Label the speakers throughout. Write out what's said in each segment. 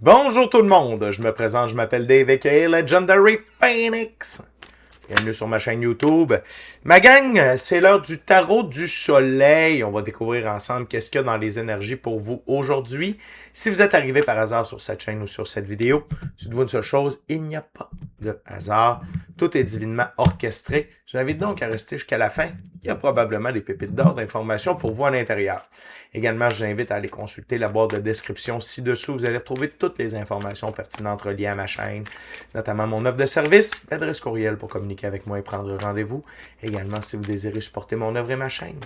Speaker 1: Bonjour tout le monde, je me présente, je m'appelle Dave aka Legendary Phoenix. Bienvenue sur ma chaîne YouTube. Ma gang, c'est l'heure du tarot du soleil. On va découvrir ensemble qu'est-ce qu'il y a dans les énergies pour vous aujourd'hui. Si vous êtes arrivé par hasard sur cette chaîne ou sur cette vidéo, dites-vous une seule chose, il n'y a pas de hasard. Tout est divinement orchestré. J'invite donc à rester jusqu'à la fin. Il y a probablement des pépites d'or d'informations pour vous à l'intérieur. Également, je vous invite à aller consulter la boîte de description ci-dessous. Vous allez retrouver toutes les informations pertinentes reliées à ma chaîne, notamment mon offre de service, l'adresse courriel pour communiquer avec moi et prendre rendez-vous. Également, si vous désirez supporter mon œuvre et ma chaîne.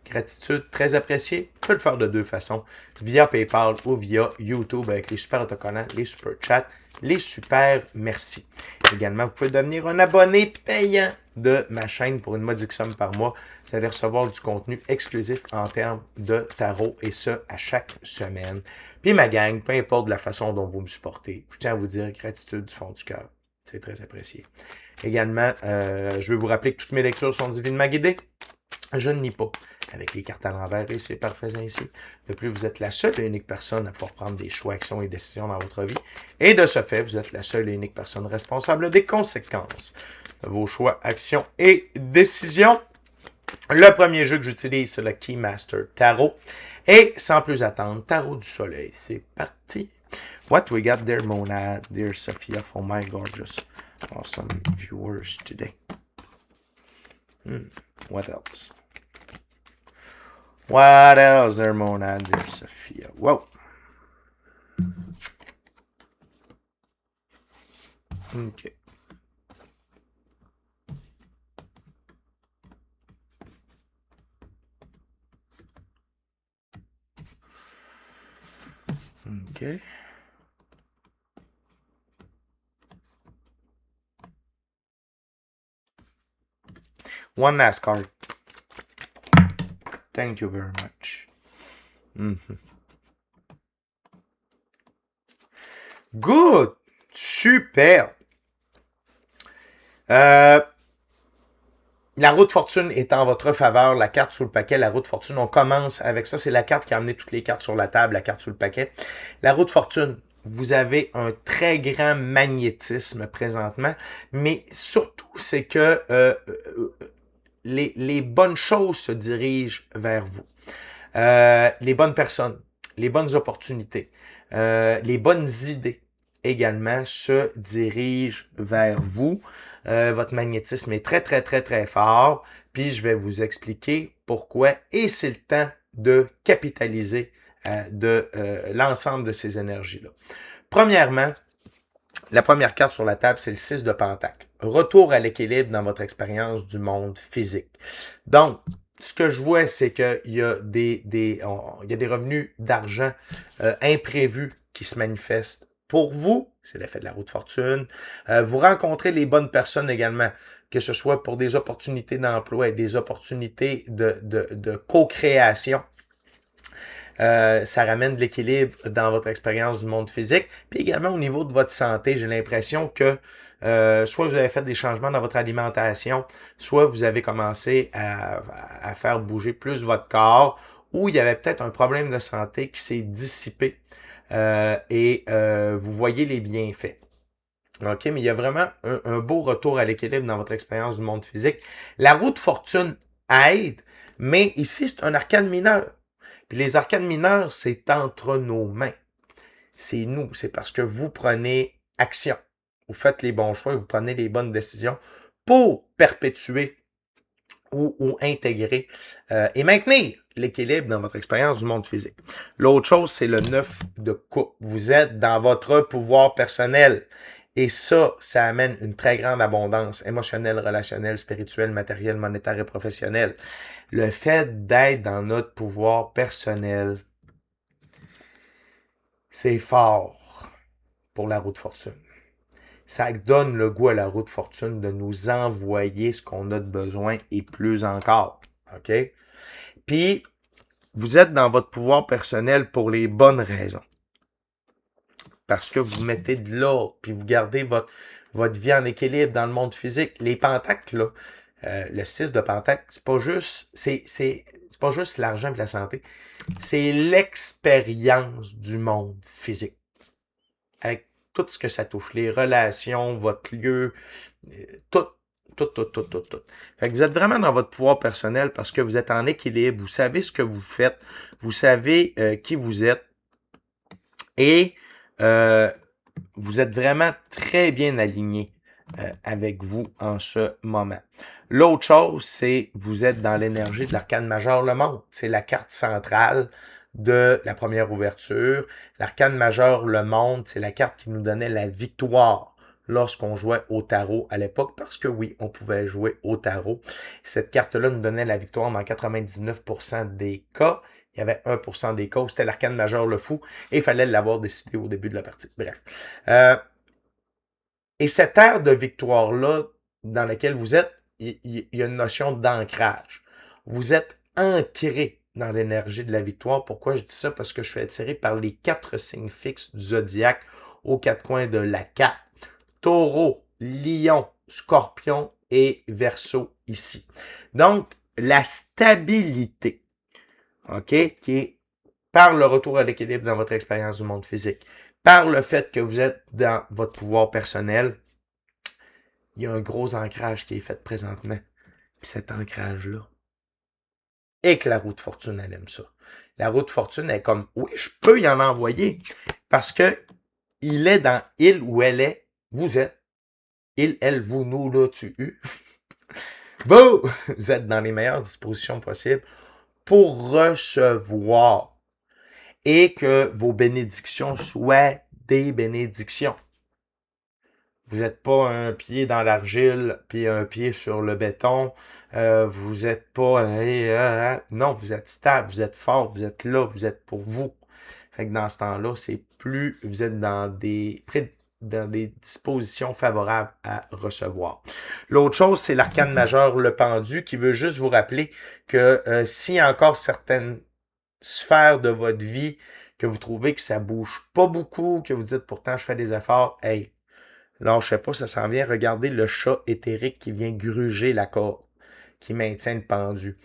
Speaker 1: Gratitude, très appréciée. Vous pouvez le faire de deux façons, via PayPal ou via YouTube avec les super autocollants, les super chats, les super merci. Également, vous pouvez devenir un abonné payant de ma chaîne pour une modique somme par mois. Vous allez recevoir du contenu exclusif en termes de tarot et ce, à chaque semaine. Puis ma gang, peu importe la façon dont vous me supportez, je tiens à vous dire gratitude du fond du cœur. C'est très apprécié. Également, je veux vous rappeler que toutes mes lectures sont divinement guidées. Je ne nie pas avec les cartes à l'envers et c'est parfait ainsi. De plus, vous êtes la seule et unique personne à pouvoir prendre des choix, actions et décisions dans votre vie. Et de ce fait, vous êtes la seule et unique personne responsable des conséquences de vos choix, actions et décisions. Le premier jeu que j'utilise, c'est le Keymaster Tarot. Et sans plus attendre, Tarot du Soleil. C'est parti. What we got there, Mona, dear Sophia, for my gorgeous, awesome viewers today. What else? What else there, Mona, dear Sophia? Whoa. Okay. Okay. One last card. Thank you very much. Good. Super. La roue de fortune est en votre faveur. La carte sous le paquet, la roue de fortune. On commence avec ça. C'est la carte qui a amené toutes les cartes sur la table, la carte sous le paquet. La roue de fortune. Vous avez un très grand magnétisme présentement, mais surtout, c'est que les bonnes choses se dirigent vers vous. Les bonnes personnes, les bonnes opportunités, les bonnes idées également se dirigent vers vous. Votre magnétisme est très, très, très, très fort. Puis je vais vous expliquer pourquoi. Et c'est le temps de capitaliser de l'ensemble de ces énergies-là. Premièrement, la première carte sur la table, c'est le 6 de Pentacle. Retour à l'équilibre dans votre expérience du monde physique. Donc, ce que je vois, c'est qu'il y a des revenus d'argent imprévus qui se manifestent pour vous. C'est l'effet de la roue de fortune. Vous rencontrez les bonnes personnes également, que ce soit pour des opportunités d'emploi et des opportunités de co-création. Ça ramène de l'équilibre dans votre expérience du monde physique. Puis également au niveau de votre santé, j'ai l'impression que soit vous avez fait des changements dans votre alimentation, soit vous avez commencé à faire bouger plus votre corps, ou il y avait peut-être un problème de santé qui s'est dissipé et vous voyez les bienfaits. OK, mais il y a vraiment un beau retour à l'équilibre dans votre expérience du monde physique. La roue de fortune aide, mais ici, c'est un arcane mineur. Puis les arcanes mineurs, c'est entre nos mains. C'est nous. C'est parce que vous prenez action. Vous faites les bons choix, vous prenez les bonnes décisions pour perpétuer ou intégrer et maintenir l'équilibre dans votre expérience du monde physique. L'autre chose, c'est le 9 de coupe. Vous êtes dans votre pouvoir personnel. Et ça amène une très grande abondance émotionnelle, relationnelle, spirituelle, matérielle, monétaire et professionnelle. Le fait d'être dans notre pouvoir personnel, c'est fort pour la roue de fortune. Ça donne le goût à la roue de fortune de nous envoyer ce qu'on a de besoin et plus encore. OK? Puis, vous êtes dans votre pouvoir personnel pour les bonnes raisons. Parce que vous mettez de l'ordre, puis vous gardez votre vie en équilibre dans le monde physique. Les pentacles, là, le 6 de pentacle, c'est pas juste l'argent et la santé. C'est l'expérience du monde physique. avec tout ce que ça touche, les relations, votre lieu, tout. Tout. Fait que vous êtes vraiment dans votre pouvoir personnel parce que vous êtes en équilibre, vous savez ce que vous faites, vous savez qui vous êtes et vous êtes vraiment très bien aligné avec vous en ce moment. L'autre chose, c'est vous êtes dans l'énergie de l'arcane majeur Le Monde. C'est la carte centrale de la première ouverture. L'arcane majeur Le Monde, c'est la carte qui nous donnait la victoire lorsqu'on jouait au tarot à l'époque, parce que oui, on pouvait jouer au tarot. Cette carte-là nous donnait la victoire dans 99% des cas. Il y avait 1% des cas où c'était l'arcane majeur Le Fou et il fallait l'avoir décidé au début de la partie. Bref. Et cette ère de victoire-là dans laquelle vous êtes, il y a une notion d'ancrage. Vous êtes ancré dans l'énergie de la victoire. Pourquoi je dis ça? Parce que je suis attiré par les 4 signes fixes du zodiaque aux 4 coins de la carte. Taureau, Lion, Scorpion et Verseau ici. Donc, la stabilité, OK, qui est par le retour à l'équilibre dans votre expérience du monde physique, par le fait que vous êtes dans votre pouvoir personnel, il y a un gros ancrage qui est fait présentement. Puis cet ancrage-là, et que la roue de fortune, elle aime ça. La roue de fortune est comme, oui, je peux y en envoyer, parce que il est dans il ou elle est, vous êtes, il, elle, vous, nous, là, tu, eu. Vous êtes dans les meilleures dispositions possibles pour recevoir et que vos bénédictions soient des bénédictions. Vous n'êtes pas un pied dans l'argile puis un pied sur le béton. Vous n'êtes pas... non, vous êtes stable, vous êtes fort, vous êtes là, vous êtes pour vous. Fait que dans ce temps-là, c'est plus... Vous êtes dans des dispositions favorables à recevoir. L'autre chose, c'est l'arcane majeur, le pendu, qui veut juste vous rappeler que s'il y a encore certaines sphères de votre vie que vous trouvez que ça bouge pas beaucoup, que vous dites pourtant je fais des efforts, hey, lâchez pas, ça s'en vient. Regardez le chat éthérique qui vient gruger la corde, qui maintient le pendu.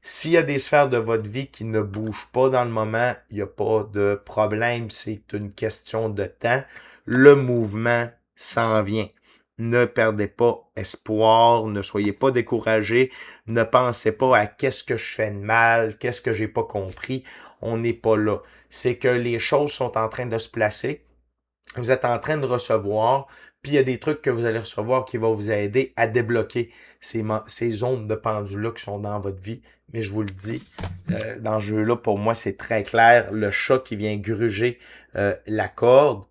Speaker 1: S'il y a des sphères de votre vie qui ne bougent pas dans le moment, il n'y a pas de problème, c'est une question de temps. Le mouvement s'en vient. Ne perdez pas espoir, ne soyez pas découragés, ne pensez pas à qu'est-ce que je fais de mal, qu'est-ce que j'ai pas compris. On n'est pas là. C'est que les choses sont en train de se placer. Vous êtes en train de recevoir, puis il y a des trucs que vous allez recevoir qui vont vous aider à débloquer ces zones de pendule-là qui sont dans votre vie. Mais je vous le dis, dans ce jeu-là, pour moi, c'est très clair. Le chat qui vient gruger la corde,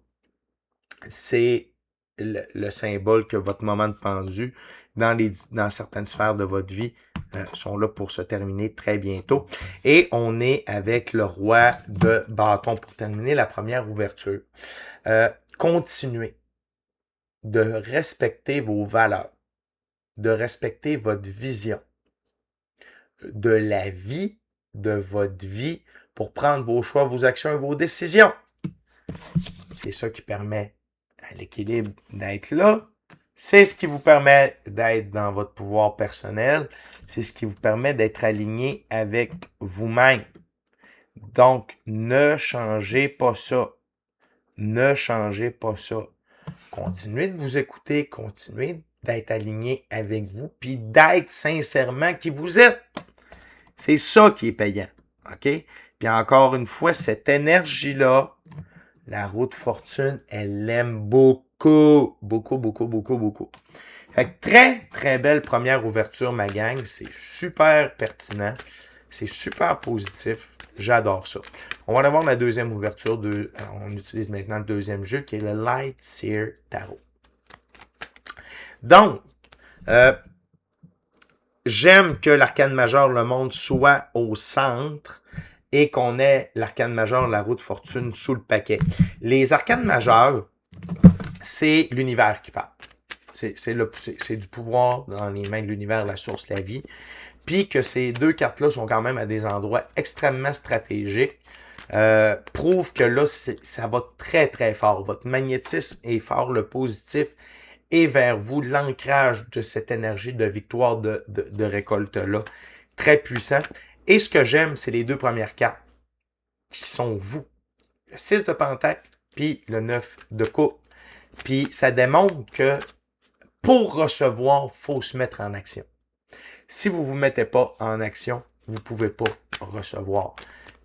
Speaker 1: c'est le symbole que votre moment de pendu dans certaines sphères de votre vie sont là pour se terminer très bientôt. Et on est avec le roi de bâton pour terminer la première ouverture. Continuez de respecter vos valeurs, de respecter votre vision de la vie, de votre vie, pour prendre vos choix, vos actions et vos décisions. C'est ça qui permet à l'équilibre d'être là. C'est ce qui vous permet d'être dans votre pouvoir personnel. C'est ce qui vous permet d'être aligné avec vous-même. Donc, ne changez pas ça. Ne changez pas ça. Continuez de vous écouter, continuez d'être aligné avec vous, puis d'être sincèrement qui vous êtes. C'est ça qui est payant. OK? Puis encore une fois, cette énergie-là, la roue de fortune, elle l'aime beaucoup. Beaucoup, beaucoup, beaucoup, beaucoup. Fait que très, très belle première ouverture, ma gang. C'est super pertinent. C'est super positif. J'adore ça. On va avoir la deuxième ouverture. On utilise maintenant le deuxième jeu qui est le Light Seer Tarot. Donc, j'aime que l'arcane majeur, le monde, soit au centre et qu'on ait l'arcane majeur, la roue de fortune, sous le paquet. Les arcanes majeurs, c'est l'univers qui parle. C'est du pouvoir dans les mains de l'univers, la source, la vie. Puis que ces deux cartes-là sont quand même à des endroits extrêmement stratégiques, prouve que là, ça va très, très fort. Votre magnétisme est fort, le positif est vers vous, l'ancrage de cette énergie de victoire de récolte-là, très puissant. Et ce que j'aime, c'est les deux premières cartes qui sont vous. Le 6 de Pentacle puis le 9 de coupe. Puis ça démontre que pour recevoir, il faut se mettre en action. Si vous ne vous mettez pas en action, vous ne pouvez pas recevoir.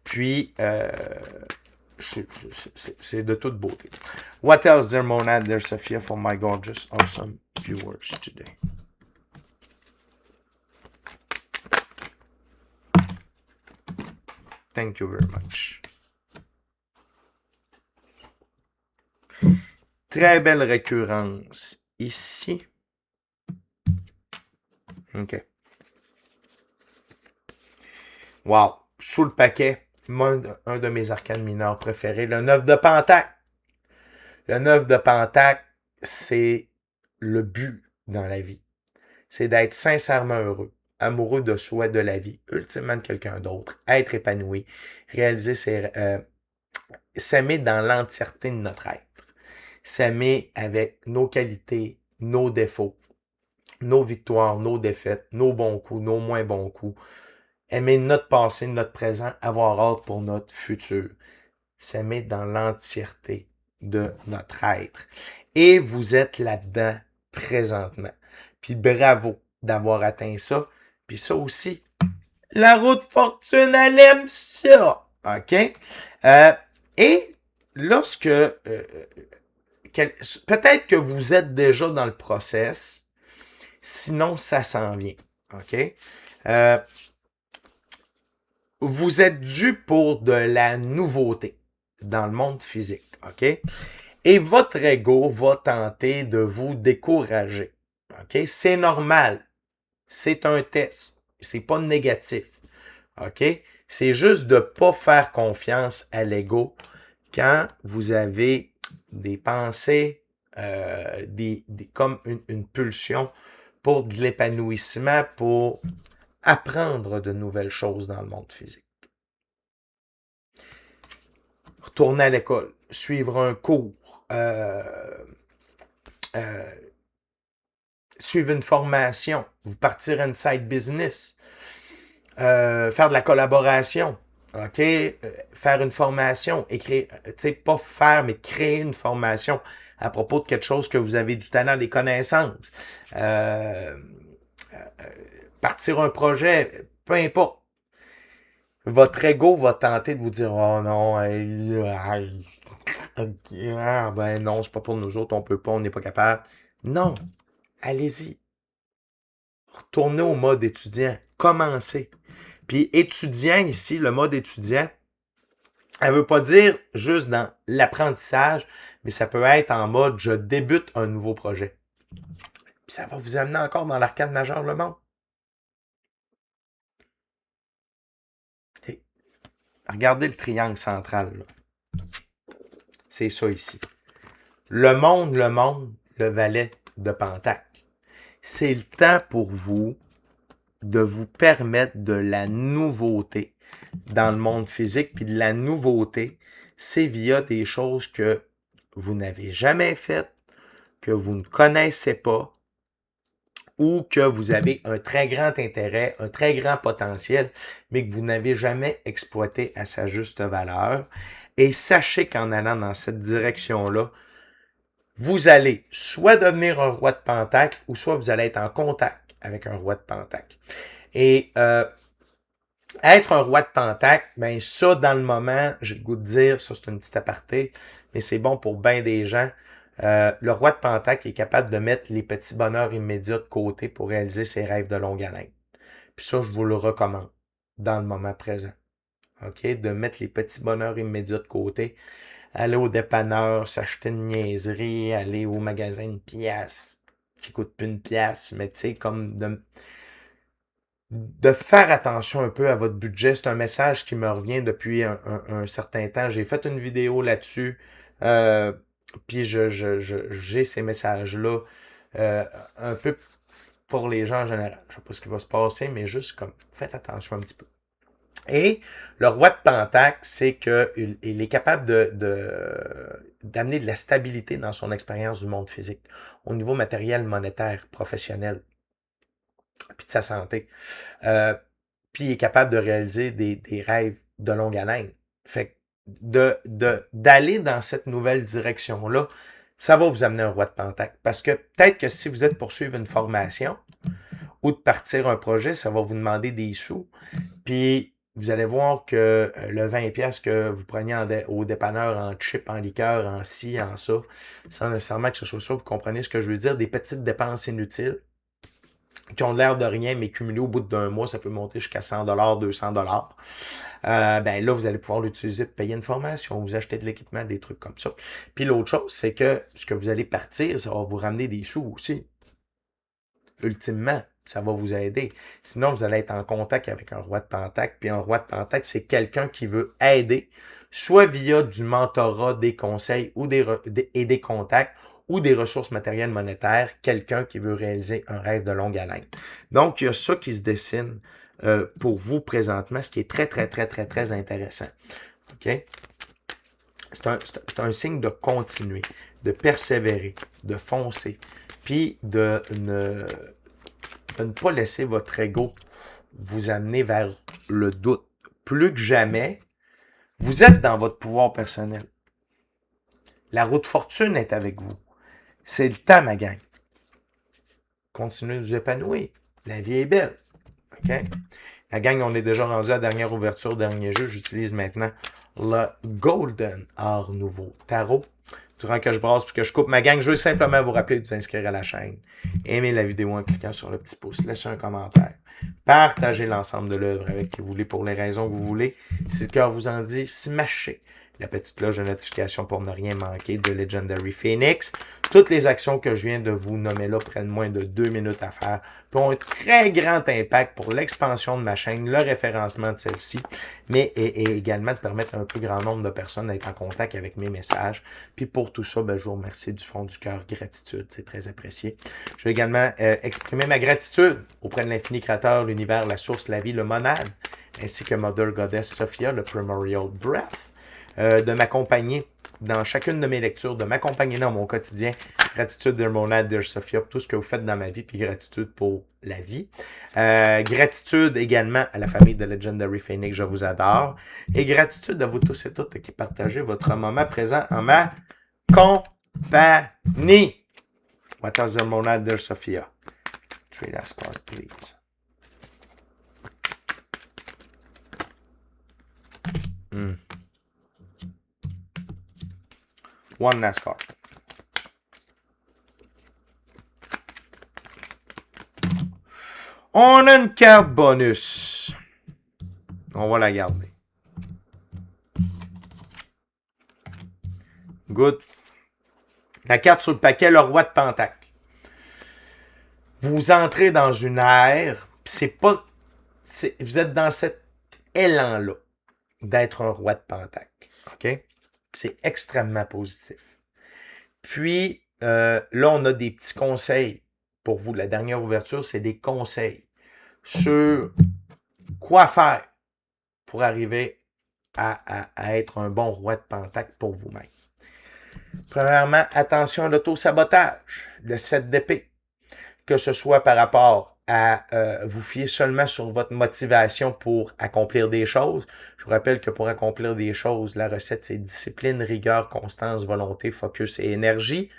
Speaker 1: Puis, c'est de toute beauté. What else, dear Monad, dear Sophia, for my gorgeous, awesome viewers today? Thank you very much. Très belle récurrence ici. OK. Wow. Sous le paquet, un de mes arcanes mineurs préférés, le 9 de Pentacle. Le 9 de Pentacle, c'est le but dans la vie. C'est d'être sincèrement heureux, amoureux de soi, de la vie, ultimement de quelqu'un d'autre, être épanoui, réaliser s'aimer dans l'entièreté de notre être. S'aimer avec nos qualités, nos défauts, nos victoires, nos défaites, nos bons coups, nos moins bons coups. Aimer notre passé, notre présent, avoir hâte pour notre futur. S'aimer dans l'entièreté de notre être. Et vous êtes là-dedans présentement. Puis bravo d'avoir atteint ça. Puis ça aussi, la route fortune, elle aime ça. OK? Et lorsque... peut-être que vous êtes déjà dans le process. Sinon, ça s'en vient. OK? Vous êtes dû pour de la nouveauté dans le monde physique. OK? Et votre ego va tenter de vous décourager. OK? C'est normal. C'est un test. C'est pas négatif. OK? C'est juste de ne pas faire confiance à l'ego quand vous avez des pensées, comme une pulsion pour de l'épanouissement, pour apprendre de nouvelles choses dans le monde physique. Retourner à l'école, suivre un cours, suivre une formation, vous partir une side business, faire de la collaboration, OK? Faire une formation, écrire, tu sais, pas faire, mais créer une formation à propos de quelque chose que vous avez du talent, des connaissances. Partir un projet, peu importe. Votre ego va tenter de vous dire « Oh non, ben non, c'est pas pour nous autres, on peut pas, on n'est pas capable. » Non, allez-y. Retournez au mode étudiant. Commencez. Puis étudiant ici, le mode étudiant, elle veut pas dire juste dans l'apprentissage, mais ça peut être en mode « Je débute un nouveau projet. » Puis ça va vous amener encore dans l'arcane majeure le monde. Regardez le triangle central. Là. C'est ça ici. Le monde, le valet de Pentacle. C'est le temps pour vous de vous permettre de la nouveauté dans le monde physique. Puis de la nouveauté, c'est via des choses que vous n'avez jamais faites, que vous ne connaissez pas, ou que vous avez un très grand intérêt, un très grand potentiel, mais que vous n'avez jamais exploité à sa juste valeur. Et sachez qu'en allant dans cette direction-là, vous allez soit devenir un roi de Pentacle, ou soit vous allez être en contact avec un roi de Pentacle. Et être un roi de Pentacle, ben ça, dans le moment, j'ai le goût de dire, ça c'est une petite aparté, mais c'est bon pour bien des gens. Le roi de Pentacle est capable de mettre les petits bonheurs immédiats de côté pour réaliser ses rêves de longue haleine. Puis ça, je vous le recommande dans le moment présent. OK? De mettre les petits bonheurs immédiats de côté. Aller au dépanneur, s'acheter une niaiserie, aller au magasin une pièce qui coûte plus une pièce, mais tu sais, comme de faire attention un peu à votre budget. C'est un message qui me revient depuis un certain temps. J'ai fait une vidéo là-dessus. Puis j'ai ces messages-là un peu pour les gens en général. Je ne sais pas ce qui va se passer, mais juste comme faites attention un petit peu. Et le roi de Pentacle, c'est qu'il est capable d'amener de la stabilité dans son expérience du monde physique, au niveau matériel, monétaire, professionnel, puis de sa santé. Puis il est capable de réaliser des rêves de longue haleine. Fait que d'aller dans cette nouvelle direction-là, ça va vous amener un roi de pentacle. Parce que peut-être que si vous êtes poursuivre une formation ou de partir un projet, ça va vous demander des sous. Puis vous allez voir que le 20$ que vous preniez au dépanneur en chip, en liqueur, en ci, en ça, sans nécessairement que ce soit ça, vous comprenez ce que je veux dire, des petites dépenses inutiles qui ont l'air de rien, mais cumulées au bout d'un mois, ça peut monter jusqu'à 100$, 200$. Ben là, vous allez pouvoir l'utiliser pour payer une formation, vous acheter de l'équipement, des trucs comme ça. Puis l'autre chose, c'est que ce que vous allez partir, ça va vous ramener des sous aussi. Ultimement, ça va vous aider. Sinon, vous allez être en contact avec un roi de pentacle. Puis un roi de pentacle, c'est quelqu'un qui veut aider, soit via du mentorat, des conseils ou des contacts, ou des ressources matérielles monétaires, quelqu'un qui veut réaliser un rêve de longue haleine. Donc, il y a ça qui se dessine pour vous présentement, ce qui est très, très, très, très, très intéressant. OK? C'est un signe de continuer, de persévérer, de foncer, puis de ne pas laisser votre ego vous amener vers le doute. Plus que jamais, vous êtes dans votre pouvoir personnel. La roue de fortune est avec vous. C'est le temps, ma gang. Continuez de vous épanouir. La vie est belle. OK? La gang, on est déjà rendu à la dernière ouverture, dernier jeu. J'utilise maintenant le Golden Art Nouveau Tarot. Durant que je brasse et que je coupe ma gang, je veux simplement vous rappeler de vous inscrire à la chaîne. Aimez la vidéo en cliquant sur le petit pouce. Laissez un commentaire. Partagez l'ensemble de l'œuvre avec qui vous voulez pour les raisons que vous voulez. Si le cœur vous en dit, smashez la petite cloche de notification pour ne rien manquer de Legendary Phoenix. Toutes les actions que je viens de vous nommer là prennent moins de 2 minutes à faire, puis ont un très grand impact pour l'expansion de ma chaîne, le référencement de celle-ci, mais et également de permettre à un plus grand nombre de personnes d'être en contact avec mes messages. Puis pour tout ça, ben, je vous remercie du fond du cœur. Gratitude, c'est très apprécié. Je vais également exprimer ma gratitude auprès de l'infini créateur, l'univers, la source, la vie, le monade, ainsi que Mother Goddess Sophia, le Primordial Breath, de m'accompagner dans chacune de mes lectures, de m'accompagner dans mon quotidien. Gratitude de Monade, de Sophia, pour tout ce que vous faites dans ma vie, puis gratitude pour la vie. Gratitude également à la famille de Legendary Phoenix, je vous adore. Et gratitude à vous tous et toutes qui partagez votre moment présent en ma compagnie. What is the Monade de Sophia? Trade that card, please. One NASCAR. On a une carte bonus. On va la garder. Good. La carte sur le paquet, le roi de pentacle. Vous entrez dans une ère, c'est pas... vous êtes dans cet élan-là d'être un roi de pentacle. OK? C'est extrêmement positif. Puis, là, on a des petits conseils pour vous. La dernière ouverture, c'est des conseils sur quoi faire pour arriver à être un bon roi de pentacle pour vous-même. Premièrement, attention à l'auto-sabotage, le 7 d'épée. Que ce soit par rapport à vous fier seulement sur votre motivation pour accomplir des choses. Je vous rappelle que pour accomplir des choses, la recette, c'est discipline, rigueur, constance, volonté, focus et énergie.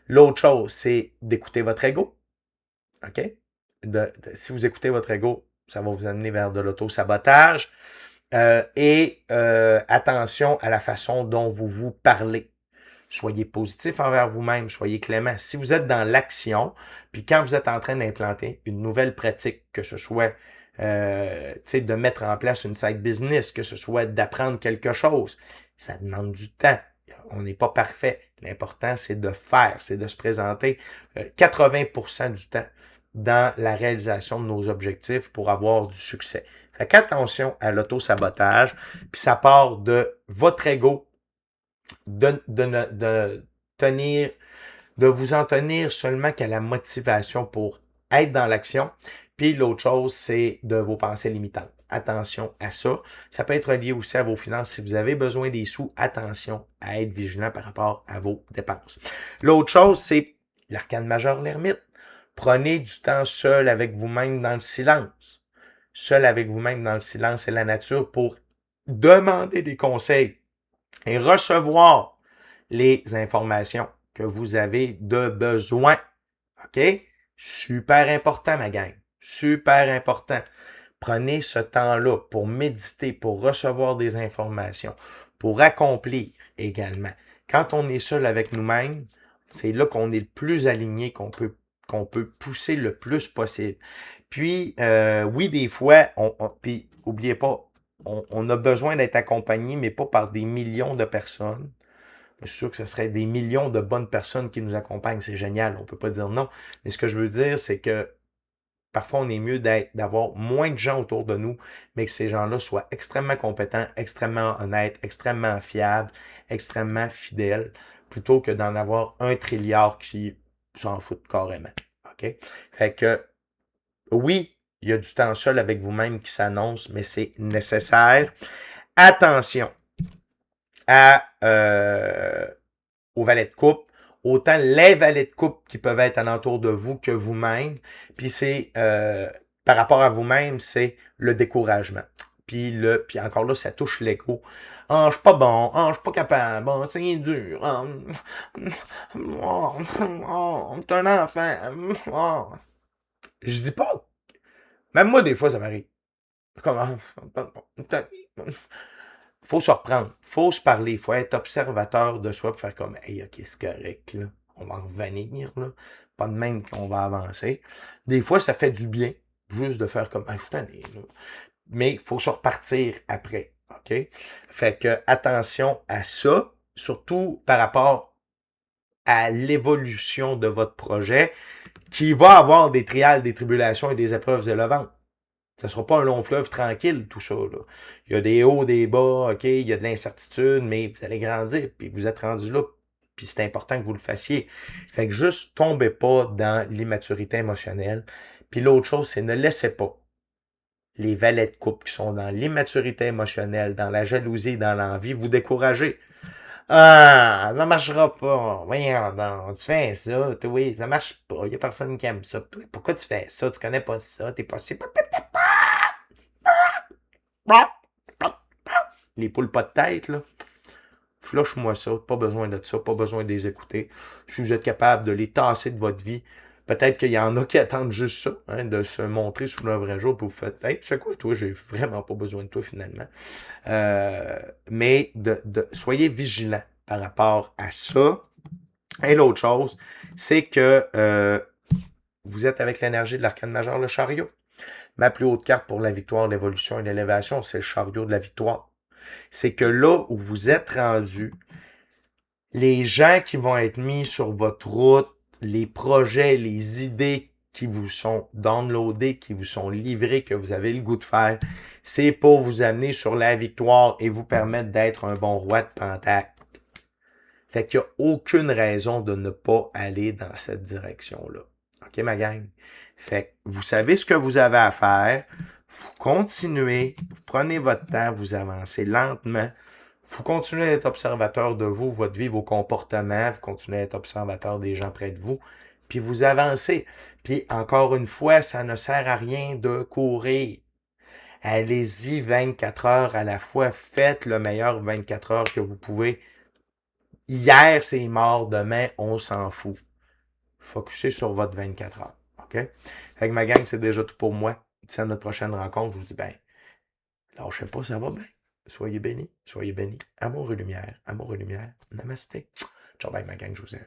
Speaker 1: L'autre chose, c'est d'écouter votre ego. OK? Si vous écoutez votre ego, ça va vous amener vers de l'auto-sabotage. Attention à la façon dont vous vous parlez. Soyez positif envers vous-même, soyez clément. Si vous êtes dans l'action, puis quand vous êtes en train d'implanter une nouvelle pratique, que ce soit de mettre en place une side business, que ce soit d'apprendre quelque chose, ça demande du temps. On n'est pas parfait. L'important, c'est de faire, c'est de se présenter 80% du temps dans la réalisation de nos objectifs pour avoir du succès. Fait qu'attention à l'auto-sabotage, puis ça part de votre ego, de vous en tenir seulement qu'à la motivation pour être dans l'action. Puis l'autre chose, c'est de vos pensées limitantes. Attention à ça. Ça peut être lié aussi à vos finances. Si vous avez besoin des sous, attention à être vigilant par rapport à vos dépenses. L'autre chose, c'est l'arcane majeur, l'ermite. Prenez du temps seul avec vous-même dans le silence. Seul avec vous-même dans le silence et la nature pour demander des conseils et recevoir les informations que vous avez de besoin. OK? Super important, ma gang. Super important. Prenez ce temps-là pour méditer, pour recevoir des informations, pour accomplir également. Quand on est seul avec nous-mêmes, c'est là qu'on est le plus aligné, qu'on peut pousser le plus possible. Puis, oui, des fois, puis oubliez pas, on a besoin d'être accompagné, mais pas par des millions de personnes. Je suis sûr que ce serait des millions de bonnes personnes qui nous accompagnent. C'est génial, on peut pas dire non. Mais ce que je veux dire, c'est que parfois, on est mieux d'avoir moins de gens autour de nous, mais que ces gens-là soient extrêmement compétents, extrêmement honnêtes, extrêmement fiables, extrêmement fidèles, plutôt que d'en avoir un trilliard qui s'en fout carrément. OK? Fait que, oui, il y a du temps seul avec vous-même qui s'annonce, mais c'est nécessaire. Attention aux valets de coupe, autant les valets de coupe qui peuvent être alentour de vous que vous-même. Puis c'est par rapport à vous-même, c'est le découragement. Puis encore là, ça touche l'ego. Ah, je suis pas bon. Ah, je suis pas capable. Ah, c'est dur. Ah, t'es un enfant. Ah. Je dis pas. Même moi, des fois, ça m'arrive. Comment? Faut se reprendre, faut se parler, faut être observateur de soi pour faire comme hey, ok, c'est correct, là. On va en revenir, là. Pas de même qu'on va avancer. Des fois, ça fait du bien, juste de faire comme ah, je suis tanné, là. Mais il faut se repartir après. OK? Fait que attention à ça, surtout par rapport à l'évolution de votre projet, qui va avoir des trials, des tribulations et des épreuves élevantes. Ça ne sera pas un long fleuve tranquille, tout ça. Là. Il y a des hauts, des bas, OK, il y a de l'incertitude, mais vous allez grandir, puis vous êtes rendu là, puis c'est important que vous le fassiez. Fait que juste tombez pas dans l'immaturité émotionnelle. Puis l'autre chose, c'est ne laissez pas les valets de couple qui sont dans l'immaturité émotionnelle, dans la jalousie, dans l'envie, vous décourager. Ah, ça marchera pas. Voyons donc, tu fais ça, oui, ça marche pas. Il y a personne qui aime ça. Toi, pourquoi tu fais ça? Tu connais pas ça, t'es pas si... Les poules pas de tête, là. Flush-moi ça. Pas besoin de ça. Pas besoin de les écouter. Si vous êtes capable de les tasser de votre vie, peut-être qu'il y en a qui attendent juste ça, hein, de se montrer sous le vrai jour, puis vous faites hey, tu sais quoi, toi, j'ai vraiment pas besoin de toi finalement. Mais soyez vigilants par rapport à ça. Et l'autre chose, c'est que vous êtes avec l'énergie de l'arcane majeur, le chariot. Ma plus haute carte pour la victoire, l'évolution et l'élévation, c'est le chariot de la victoire. C'est que là où vous êtes rendu, les gens qui vont être mis sur votre route, les projets, les idées qui vous sont downloadés, qui vous sont livrés, que vous avez le goût de faire, c'est pour vous amener sur la victoire et vous permettre d'être un bon roi de Pentacle. Fait qu'il n'y a aucune raison de ne pas aller dans cette direction-là. OK, ma gang? Fait que vous savez ce que vous avez à faire. Vous continuez, vous prenez votre temps, vous avancez lentement. Vous continuez à être observateur de vous, votre vie, vos comportements. Vous continuez à être observateur des gens près de vous. Puis vous avancez. Puis encore une fois, ça ne sert à rien de courir. Allez-y 24 heures à la fois. Faites le meilleur 24 heures que vous pouvez. Hier, c'est mort. Demain, on s'en fout. Focussez sur votre 24 heures. OK? Fait que ma gang, c'est déjà tout pour moi. D'ici à notre prochaine rencontre, je vous dis, ben, lâchez pas, ça va bien. Soyez bénis, soyez bénis. Amour et lumière, amour et lumière. Namasté. Ciao, bye, ma gang, je vous aime.